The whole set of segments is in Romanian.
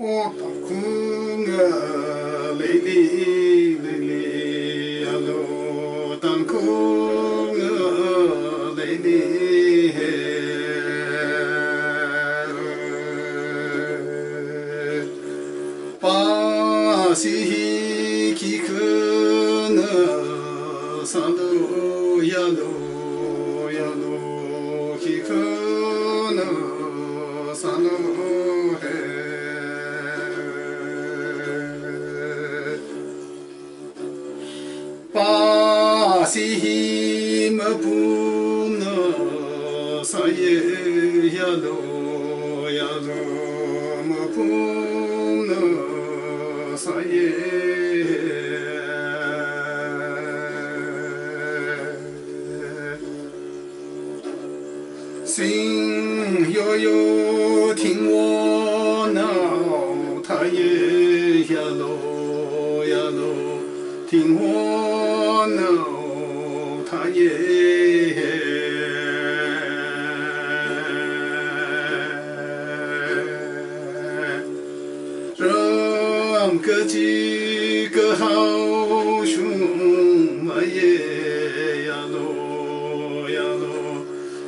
kunga lili lili alo tan kunga lili pa si kikuna sando yalo yalo kikuna sando pa si ma puna sa ye yalo yalo ma puna sa ye sing yo yo 听我闹，他也yalo yalo 听我闹，他也让个几个好兄妹也呀喽呀喽，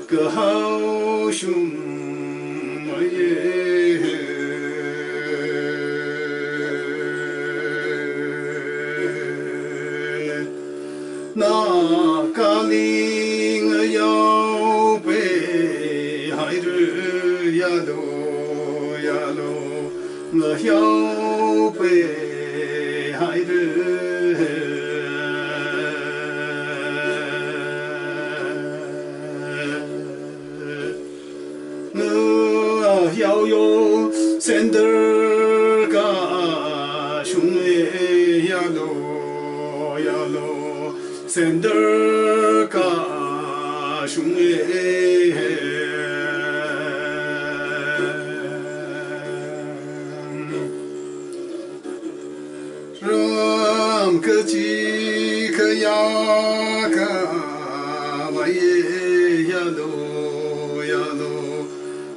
个好兄妹也。那个灵儿要被害人呀喽呀喽，我要被害人，我要用三德个兄妹呀喽呀喽。Sender ka shunge ram ka chi ka ya ka wa ye ya lo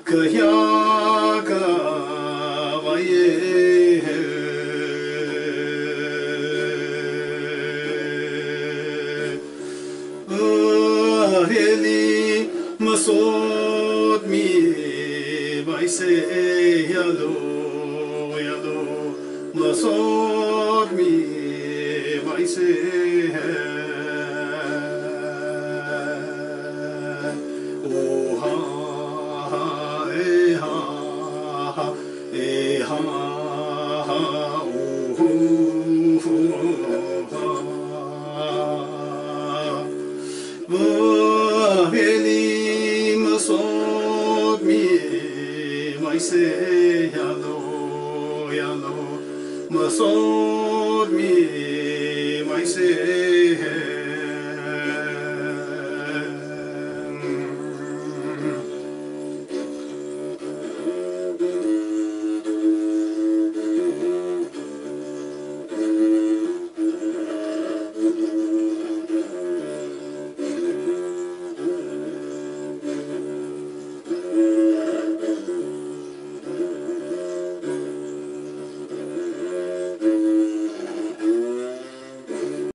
ka ya ka wa ye really masot mi vai se yalo yalo masot mi vai se oh ha ha eh ha oh really masot mi vai se yalo masot mi vai se